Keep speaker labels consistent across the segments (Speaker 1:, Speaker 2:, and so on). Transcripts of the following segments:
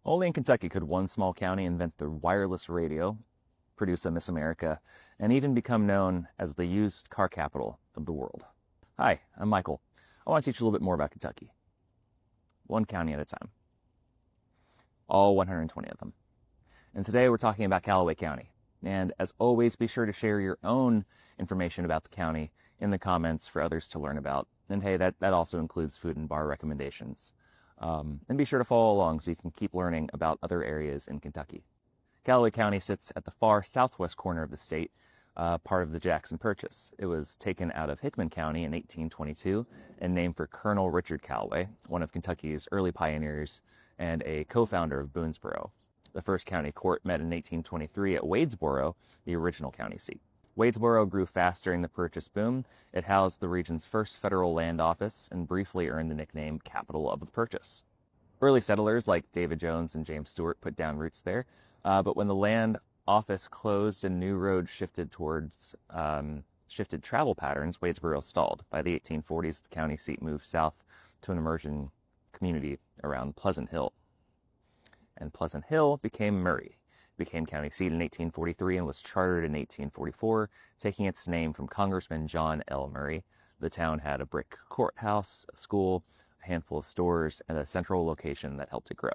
Speaker 1: Only in Kentucky could one small county invent the wireless radio, produce a Miss America, and even become known as the used car capital of the world. Hi, I'm Michael. I want to teach you a little bit more about Kentucky. One county at a time. All 120 of them. And today we're talking about Calloway County. And as always, be sure to share your own information about the county in the comments for others to learn about. And hey, that also includes food and bar recommendations. And be sure to follow along so you can keep learning about other areas in Kentucky. Calloway County sits at the far southwest corner of the state, part of the Jackson Purchase. It was taken out of Hickman County in 1822 and named for Colonel Richard Callaway, one of Kentucky's early pioneers and a co-founder of Boonesborough. The first county court met in 1823 at Wadesboro, the original county seat. Wadesboro grew fast during the Purchase boom. It housed the region's first federal land office and briefly earned the nickname Capital of the Purchase. Early settlers like David Jones and James Stewart put down roots there, but when the land office closed and new roads shifted travel patterns, Wadesboro stalled. By the 1840s, the county seat moved south to an emerging community around Pleasant Hill. And Pleasant Hill became Murray. Became county seat in 1843 and was chartered in 1844, taking its name from Congressman John L. Murray. The town had a brick courthouse, a school, a handful of stores, and a central location that helped it grow.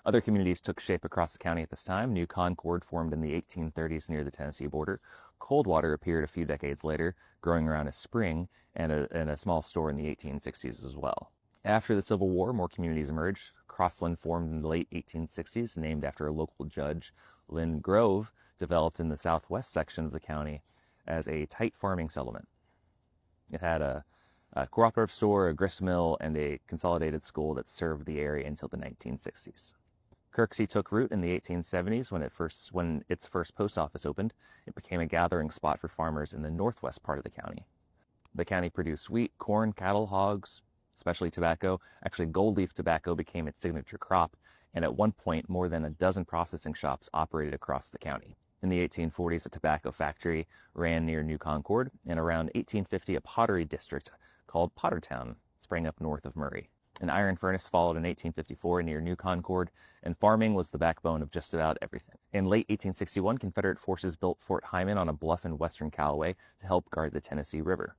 Speaker 1: Other communities took shape across the county at this time. New Concord formed in the 1830s near the Tennessee border. Coldwater appeared a few decades later, growing around a spring and a small store in the 1860s as well. After the Civil War, more communities emerged. Crossland formed in the late 1860s, named after a local judge. Lynn Grove developed in the southwest section of the county as a tight farming settlement. It had a cooperative store, a grist mill, and a consolidated school that served the area until the 1960s. Kirksey took root in the 1870s when its first post office opened. It became a gathering spot for farmers in the northwest part of the county. The county produced wheat, corn, cattle, hogs, especially tobacco. Actually, gold leaf tobacco became its signature crop, and at one point, more than a dozen processing shops operated across the county. In the 1840s, a tobacco factory ran near New Concord, and around 1850, a pottery district called Pottertown sprang up north of Murray. An iron furnace followed in 1854 near New Concord, and farming was the backbone of just about everything. In late 1861, Confederate forces built Fort Hyman on a bluff in western Callaway to help guard the Tennessee River.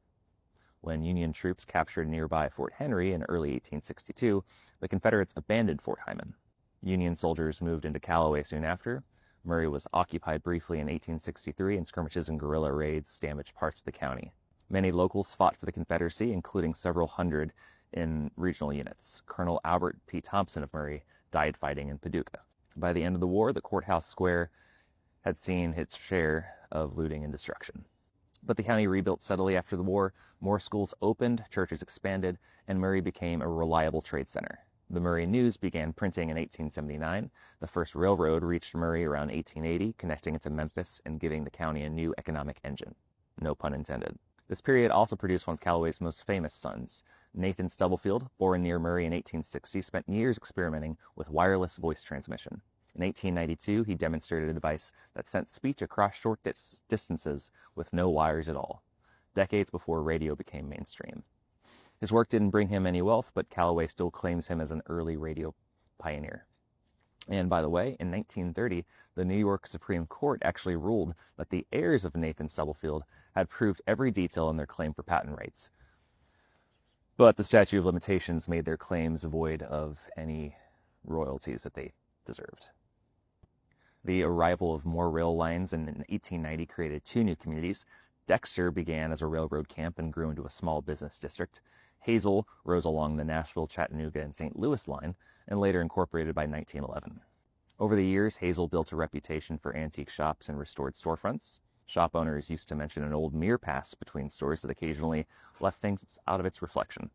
Speaker 1: When Union troops captured nearby Fort Henry in early 1862, the Confederates abandoned Fort Hyman. Union soldiers moved into Callaway soon after. Murray was occupied briefly in 1863, and skirmishes and guerrilla raids damaged parts of the county. Many locals fought for the Confederacy, including several hundred in regional units. Colonel Albert P. Thompson of Murray died fighting in Paducah. By the end of the war, the courthouse square had seen its share of looting and destruction. But the county rebuilt steadily after the war. More schools opened, churches expanded, and Murray became a reliable trade center. The Murray News began printing in 1879. The first railroad reached Murray around 1880, connecting it to Memphis and giving the county a new economic engine. No pun intended. This period also produced one of Callaway's most famous sons. Nathan Stubblefield, born near Murray in 1860, spent years experimenting with wireless voice transmission. In 1892, he demonstrated a device that sent speech across short distances with no wires at all, decades before radio became mainstream. His work didn't bring him any wealth, but Callaway still claims him as an early radio pioneer. And by the way, in 1930, the New York Supreme Court actually ruled that the heirs of Nathan Stubblefield had proved every detail in their claim for patent rights. But the statute of limitations made their claims void of any royalties that they deserved. The arrival of more rail lines in 1890 created two new communities. Dexter began as a railroad camp and grew into a small business district. Hazel rose along the Nashville, Chattanooga, and St. Louis line, and later incorporated by 1911. Over the years, Hazel built a reputation for antique shops and restored storefronts. Shop owners used to mention an old mirror pass between stores that occasionally left things out of its reflection.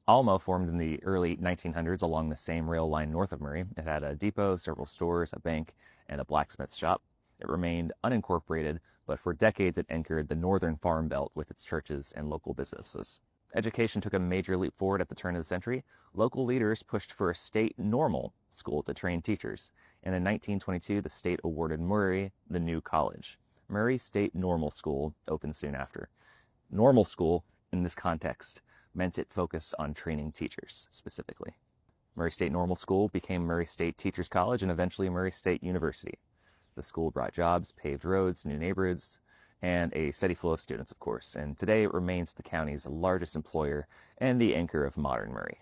Speaker 1: Alma formed in the early 1900s along the same rail line north of Murray. It had a depot, several stores, a bank, and a blacksmith shop. It remained unincorporated, but for decades it anchored the northern farm belt with its churches and local businesses. Education took a major leap forward at the turn of the century. Local leaders pushed for a state normal school to train teachers, and in 1922 the state awarded Murray the new college. Murray State Normal School opened soon after. Normal school, in this context, meant it focused on training teachers specifically. Murray State Normal School became Murray State Teachers College and eventually Murray State University. The school brought jobs, paved roads, new neighborhoods, and a steady flow of students, of course, and today it remains the county's largest employer and the anchor of modern Murray.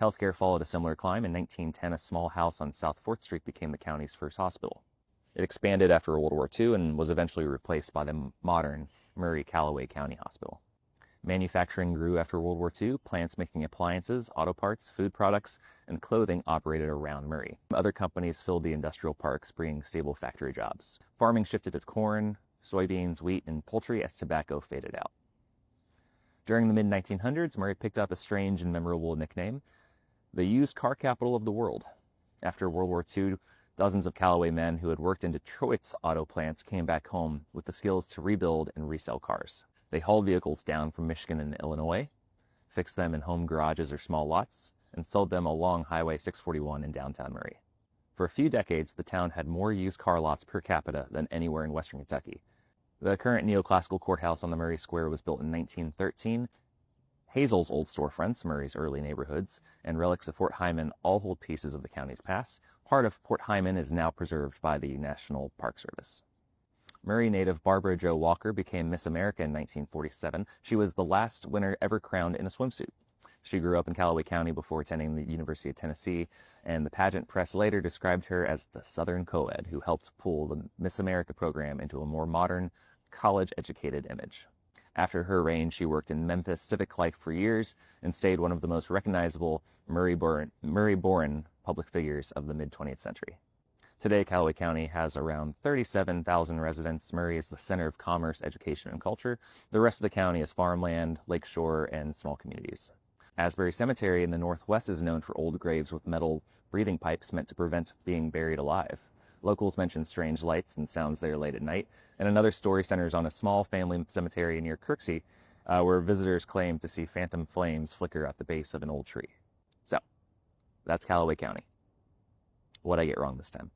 Speaker 1: Healthcare followed a similar climb. In 1910, a small house on South 4th Street became the county's first hospital. It expanded after World War II and was eventually replaced by the modern Murray Calloway County Hospital. Manufacturing grew after World War II. Plants making appliances, auto parts, food products, and clothing operated around Murray. Other companies filled the industrial parks, bringing stable factory jobs. Farming shifted to corn, soybeans, wheat, and poultry as tobacco faded out. During the mid-1900s, Murray picked up a strange and memorable nickname, the used car capital of the world. After World War II, dozens of Callaway men who had worked in Detroit's auto plants came back home with the skills to rebuild and resell cars. They hauled vehicles down from Michigan and Illinois, fixed them in home garages or small lots, and sold them along Highway 641 in downtown Murray. For a few decades, the town had more used car lots per capita than anywhere in western Kentucky. The current neoclassical courthouse on the Murray Square was built in 1913. Hazel's old storefronts, Murray's early neighborhoods, and relics of Fort Hyman all hold pieces of the county's past. Part of Fort Hyman is now preserved by the National Park Service. Murray native Barbara Jo Walker became Miss America in 1947. She was the last winner ever crowned in a swimsuit. She grew up in Calloway County before attending the University of Tennessee, and the pageant press later described her as the Southern co-ed who helped pull the Miss America program into a more modern, college-educated image. After her reign, she worked in Memphis civic life for years and stayed one of the most recognizable Murray-born public figures of the mid-20th century. Today, Calloway County has around 37,000 residents. Murray is the center of commerce, education, and culture. The rest of the county is farmland, lakeshore, and small communities. Asbury Cemetery in the northwest is known for old graves with metal breathing pipes meant to prevent being buried alive. Locals mention strange lights and sounds there late at night, and another story centers on a small family cemetery near Kirksey, where visitors claim to see phantom flames flicker at the base of an old tree. So, that's Calloway County. What'd I get wrong this time?